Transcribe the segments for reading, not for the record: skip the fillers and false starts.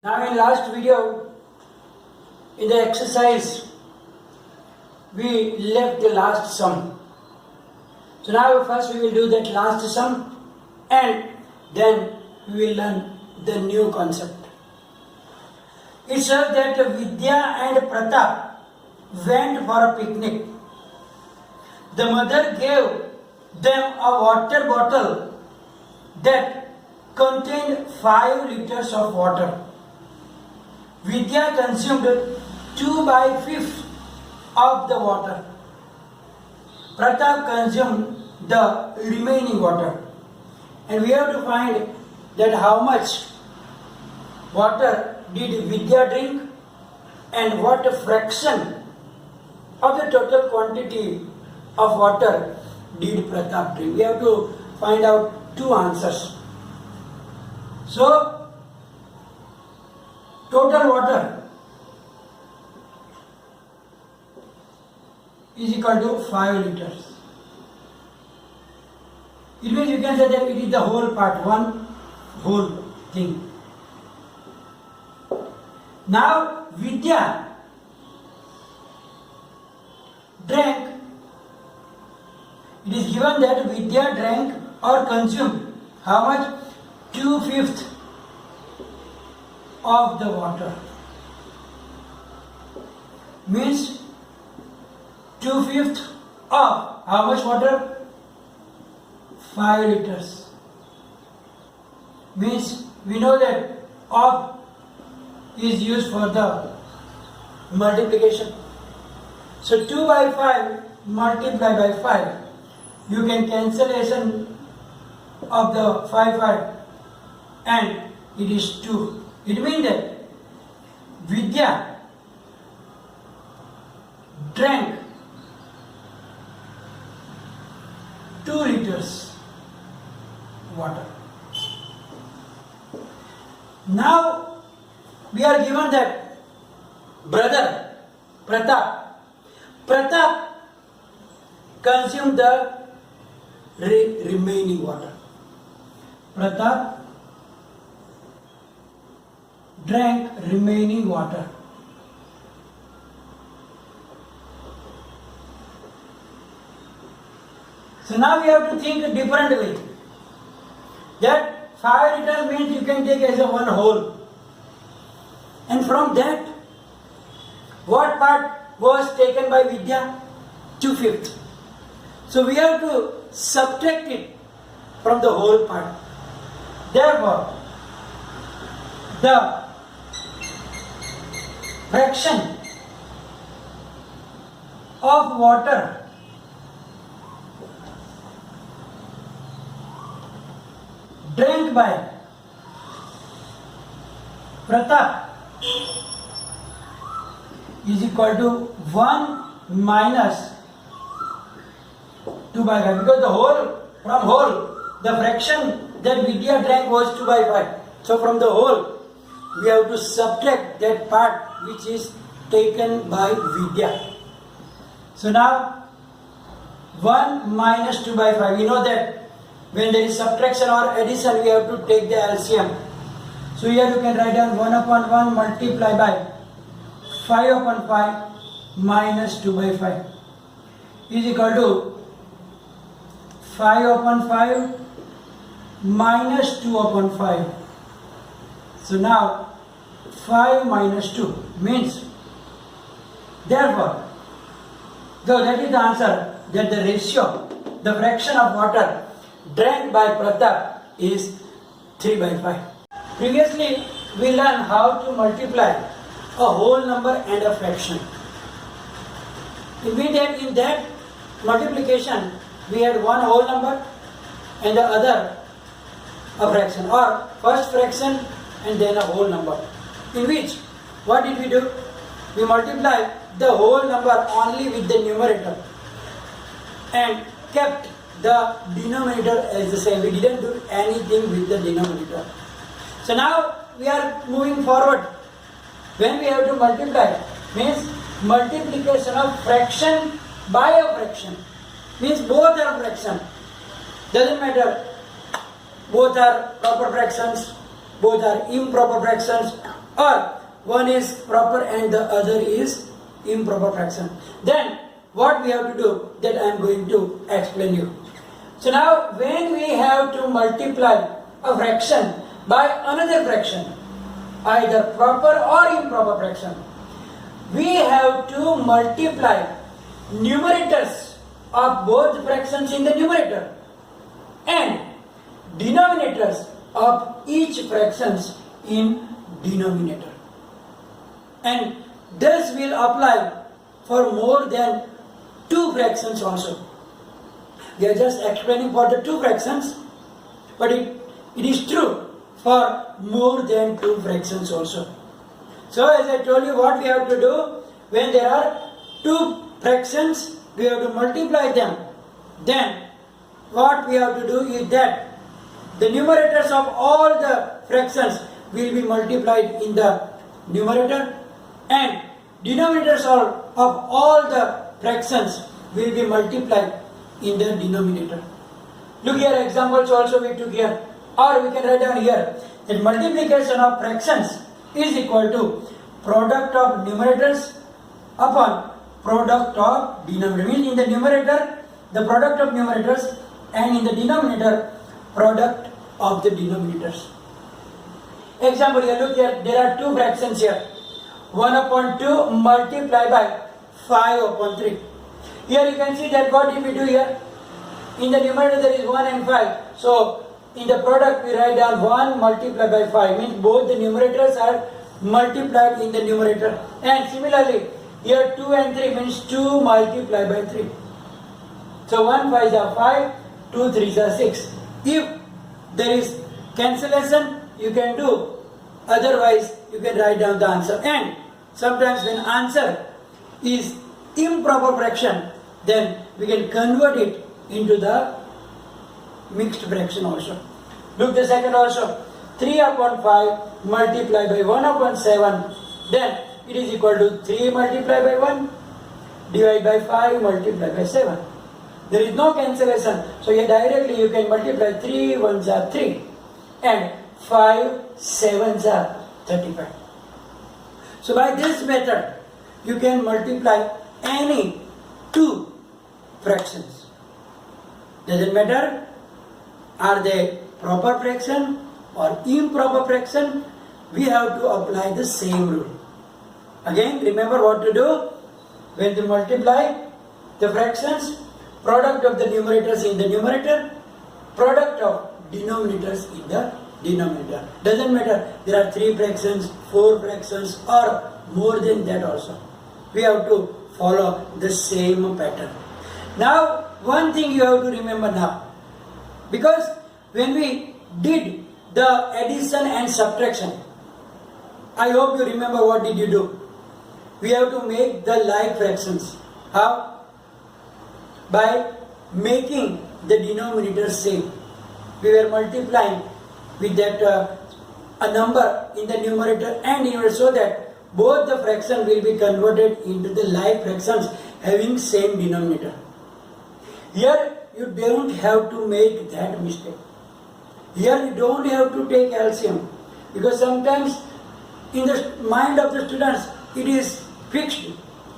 Now in last video, in the exercise, we left the last sum. So now first we will do that last sum and then we will learn the new concept. It says that Vidya and Pratap went for a picnic. The mother gave them a water bottle that contained 5 liters of water. Vidya consumed 2/5 of the water. Pratap consumed the remaining water. And we have to find that how much water did Vidya drink and what fraction of the total quantity of water did Pratap drink. We have to find out two answers. So, total water is equal to 5 liters. It means you can say that it is the whole part, one whole thing. Now, Vidya drank, it is given that Vidya drank or consumed how much? 2/5 of the water. Means 2/5 of how much water? 5 liters. Means we know that of is used for the multiplication. So 2/5 multiplied by 5. You can cancellation of the 5 and it is 2. It means that Vidya drank 2 liters water. Now we are given that brother Pratap consumed the remaining water. Pratap drank remaining water. So now we have to think a different way. That 5 liters means you can take as a one whole. And from that, what part was taken by Vidya? 2/5. So we have to subtract it from the whole part. Therefore, the fraction of water drank by Pratap is equal to 1 minus 2/5, because the whole, from whole, the fraction that Vidya drank was 2/5. So from the whole, we have to subtract that part which is taken by Vidya. So now 1 minus 2/5. We know that when there is subtraction or addition, we have to take the LCM. So here you can write down 1/1 multiplied by 5/5 minus 2/5 is equal to 5/5 minus 2/5. So now 5 minus 2 means, therefore, though that is the answer, that the ratio, the fraction of water drank by Pratap is 3/5. Previously, we learned how to multiply a whole number and a fraction. In that multiplication, we had one whole number and the other a fraction, or first fraction and then a whole number. In which, what did we do? We multiplied the whole number only with the numerator and kept the denominator as the same. We didn't do anything with the denominator. So now we are moving forward. When we have to multiply, means multiplication of fraction by a fraction. Means both are fraction. Doesn't matter. Both are proper fractions, both are improper fractions, or one is proper and the other is improper fraction. Then what we have to do, that I am going to explain you. So now when we have to multiply a fraction by another fraction, either proper or improper fraction, we have to multiply numerators of both fractions in the numerator and denominators of each fractions in denominator. And this will apply for more than two fractions also. We are just explaining for the two fractions, but it is true for more than two fractions also. So as I told you, what we have to do, when there are two fractions, we have to multiply them. Then what we have to do is that the numerators of all the fractions will be multiplied in the numerator and denominators of all the fractions will be multiplied in the denominator. Look here, examples also we took here, or we can write down here that multiplication of fractions is equal to product of numerators upon product of denominator. Means in the numerator the product of numerators and in the denominator product of the denominators. Example here, look here, there are two fractions here. 1 upon 2 multiplied by 5 upon 3. Here you can see that what did we do here? In the numerator there is 1 and 5. So in the product we write down 1 multiplied by 5. Means both the numerators are multiplied in the numerator. And similarly here 2 and 3 means 2 multiplied by 3. So 1 5s are 5, 2 3s are 6. If there is cancellation, you can do. Otherwise, you can write down the answer. And sometimes when answer is improper fraction, then we can convert it into the mixed fraction also. Look the second also. 3 upon 5 multiplied by 1 upon 7. Then it is equal to 3 multiplied by 1 divided by 5 multiplied by 7. There is no cancellation. So here directly you can multiply 3 1s are 3 and 5 7s are 35. So by this method you can multiply any two fractions. Doesn't matter are they proper fraction or improper fraction, we have to apply the same rule. Again, remember what to do when you multiply the fractions. Product of the numerators in the numerator, product of denominators in the denominator. Doesn't matter there are 3 fractions, 4 fractions or more than that also. We have to follow the same pattern. Now one thing you have to remember now, because when we did the addition and subtraction, I hope you remember what did you do. We have to make the like fractions. How? By making the denominator same. We were multiplying with that a number in the numerator and denominator so that both the fraction will be converted into the like fractions having same denominator. Here you don't have to make that mistake. Here you don't have to take LCM, because sometimes in the mind of the students it is fixed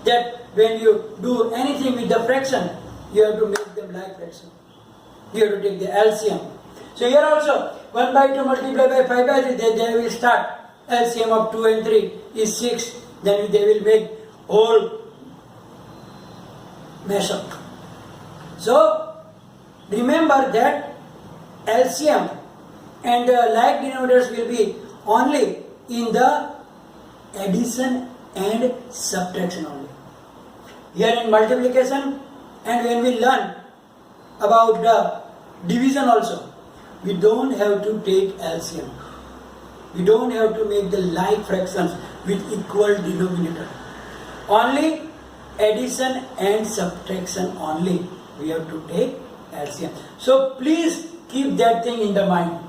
that when you do anything with the fraction, you have to make them like fraction. You have to take the LCM. So here also 1 by 2 multiplied by 5 by 3, they will start. LCM of 2 and 3 is 6. Then they will make whole mesh up. So remember that LCM and like denominators will be only in the addition and subtraction only. Here in multiplication, and when we learn about the division also, we don't have to take LCM. We don't have to make the like fractions with equal denominator. Only addition and subtraction only we have to take LCM. So please keep that thing in the mind.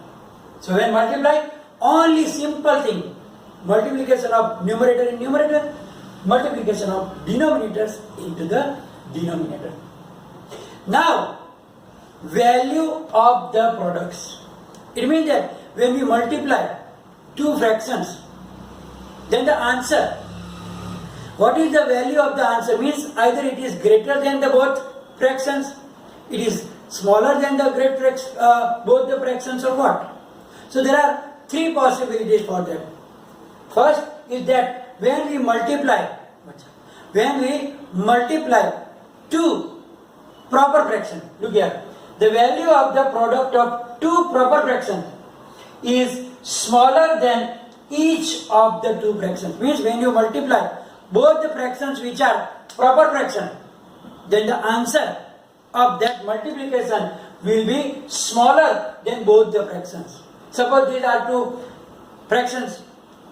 So when multiply, only simple thing. Multiplication of numerator in numerator, multiplication of denominators into the denominator. Now, value of the products. It means that when we multiply two fractions, then the answer. What is the value of the answer? Means either it is greater than the both fractions, it is smaller than the both the fractions, or what? So there are three possibilities for that. First is that when we multiply two proper fractions, look here, the value of the product of two proper fractions is smaller than each of the two fractions. Means when you multiply both the fractions which are proper fraction, then the answer of that multiplication will be smaller than both the fractions. Suppose these are two fractions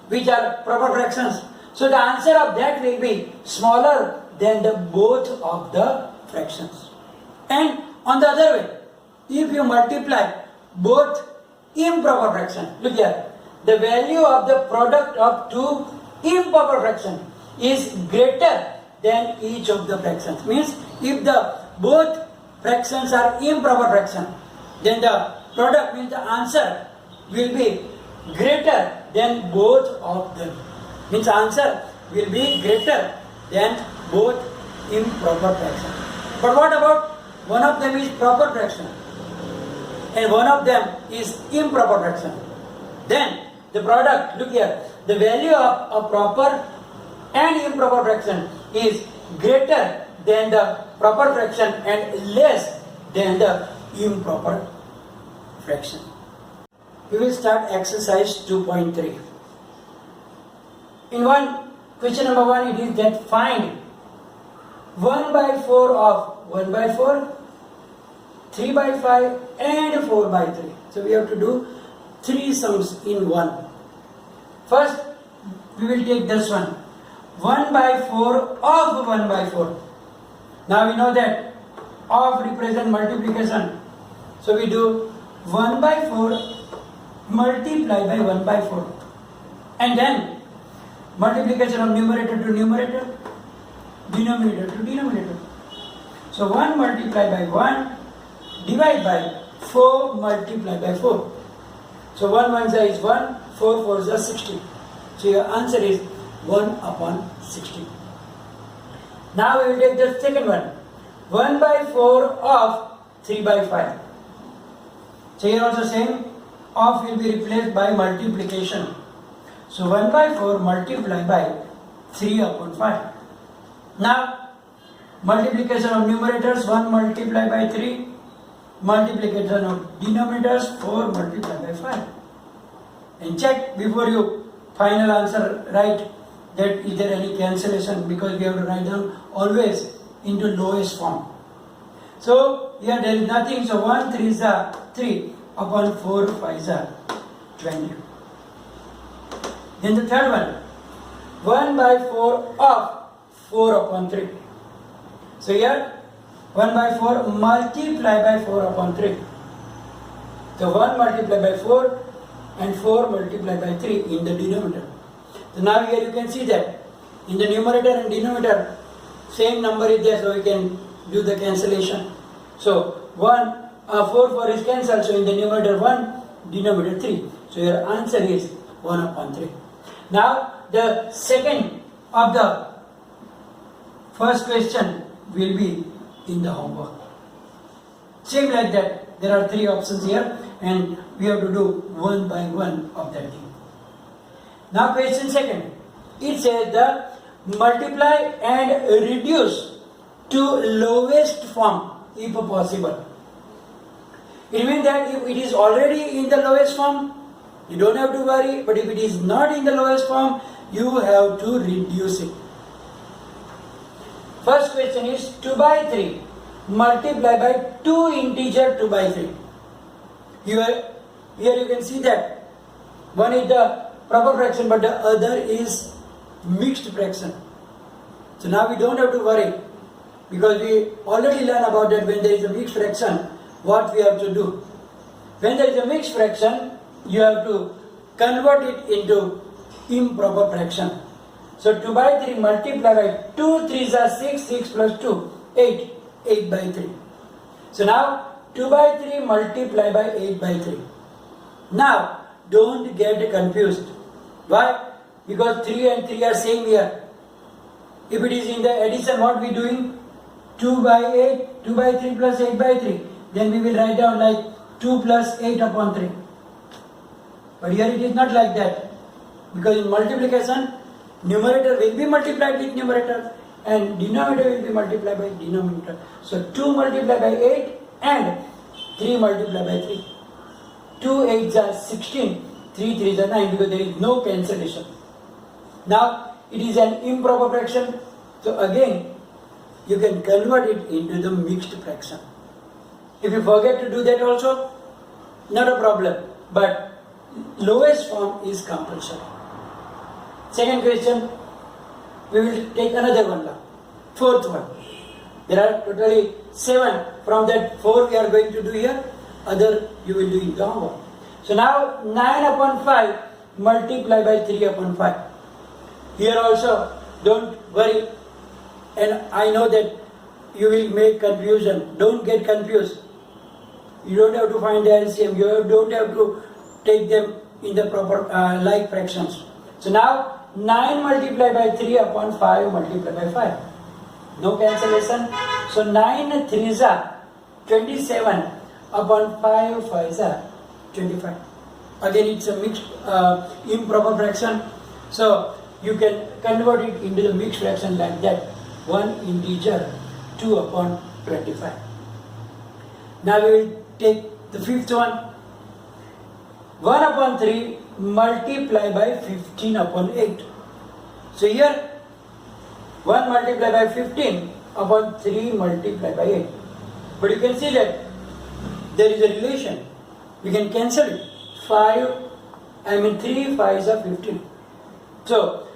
which are proper fractions, so the answer of that will be smaller than the both of the fractions. And on the other way, if you multiply both improper fractions, look here, the value of the product of two improper fractions is greater than each of the fractions. Means if the both fractions are improper fraction, then the product, means the answer, will be greater than both of them. Means answer will be greater than both improper fractions. But what about one of them is proper fraction and one of them is improper fraction? Then the product, look here, the value of a proper and improper fraction is greater than the proper fraction and less than the improper fraction. We will start exercise 2.3. In question number 1, it is that find 1 by 4 of 1 by 4, 3 by 5 and 4 by 3. So we have to do 3 sums in one. First, we will take this one. 1 by 4 of 1 by 4. Now we know that of represent multiplication. So we do 1 by 4 multiply by 1 by 4. And then multiplication of numerator to numerator, denominator to denominator. So 1 multiply by 1 divide by 4 multiply by 4. So 1 1 is 1, 4 4 is 60. So your answer is 1 upon 60. Now we will take the second one. 1 by 4 of 3 by 5. So here also same, of will be replaced by multiplication. So 1 by 4 multiply by 3 upon 5. Now multiplication of numerators, 1 multiply by 3. Multiplication of denominators, 4 multiply by 5. And check before you final answer write that is there any cancellation, because we have to write down always into lowest form. So here there is nothing, so 1 3 is 3 upon 4 5 is 20. Then the third one, 1 by 4 of 4 upon 3. So here 1 by 4 multiply by 4 upon 3. So 1 multiply by 4 and 4 multiply by 3 in the denominator. So now here you can see that in the numerator and denominator same number is there, so we can do the cancellation. So 4 is cancelled, so in the numerator 1, denominator 3. So your answer is 1 upon 3. Now the second of the first question will be in the homework. Same like that, there are 3 options here and we have to do one by one of that thing. Now question second, it says the multiply and reduce to lowest form if possible. It means that if it is already in the lowest form, you don't have to worry, but if it is not in the lowest form, you have to reduce it. First question is 2 by 3 multiply by 2 integer 2 by 3. Here you can see that one is the proper fraction but the other is mixed fraction. So now we don't have to worry, because we already learned about that when there is a mixed fraction, what we have to do. When there is a mixed fraction, you have to convert it into improper fraction. So 2 by 3 multiply by 2 3s are 6, 6 plus 2, 8, 8 by 3. So now 2 by 3 multiply by 8 by 3. Now don't get confused. Why? because 3 and 3 are same here. If it is in the addition, what we doing? 2 by 8, 2 by 3 plus 8 by 3. Then we will write down like 2 plus 8 upon 3. But here it is not like that. Because in multiplication, numerator will be multiplied with numerator and denominator will be multiplied by denominator. So 2 multiplied by 8 and 3 multiplied by 3. 2 8s are 16, 3 3s are 9 because there is no cancellation. Now it is an improper fraction. So again, you can convert it into the mixed fraction. If you forget to do that also, not a problem. But lowest form is compulsory. Second question, we will take another one now. Fourth one. There are totally 7. From that 4 we are going to do here. Other you will do in the homework. So now 9 upon 5 multiply by 3 upon 5. Here also don't worry. And I know that you will make confusion. Don't get confused. You don't have to find the LCM. You don't have to take them in the proper like fractions. So now 9 multiplied by 3 upon 5 multiplied by 5. No cancellation. So 9 3s are 27 upon 5 5s are 25. Again it's a mixed improper fraction. So you can convert it into the mixed fraction like that. 1 integer 2 upon 25. Now we will take the fifth one. 1 upon 3 multiply by 15 upon 8. So here 1 multiplied by 15 upon 3 multiplied by 8. But you can see that there is a relation. We can cancel it. 3 5s are 15. So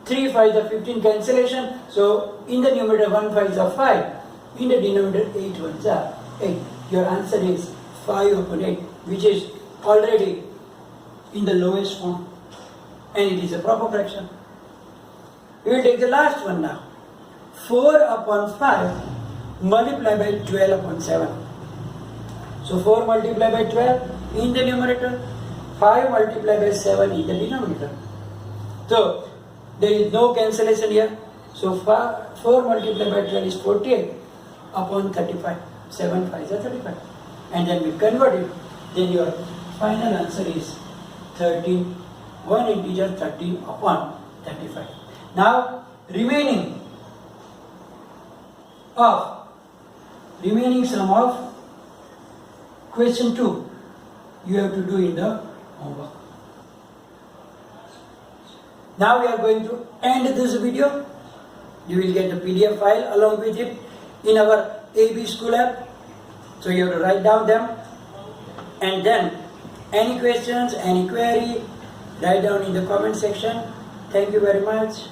3 5s are 15 cancellation. So in the numerator 1 5s are 5. In the denominator 8 1s are 8. Your answer is 5 upon 8, which is already in the lowest form. And it is a proper fraction. We will take the last one now. 4 upon 5 multiplied by 12 upon 7. So 4 multiplied by 12 in the numerator, 5 multiplied by 7 in the denominator. So there is no cancellation here. So 4 multiplied by 12 is 48 upon 35. 7 5s are 35. And then we convert it. Then your final answer is 13. 1 integer 13 upon 35. Now remaining sum of question 2 you have to do in the homework. Now we are going to end this video. You will get the PDF file along with it in our AB School app. So you have to write down them. And then any questions, any query, write down in the comment section. Thank you very much.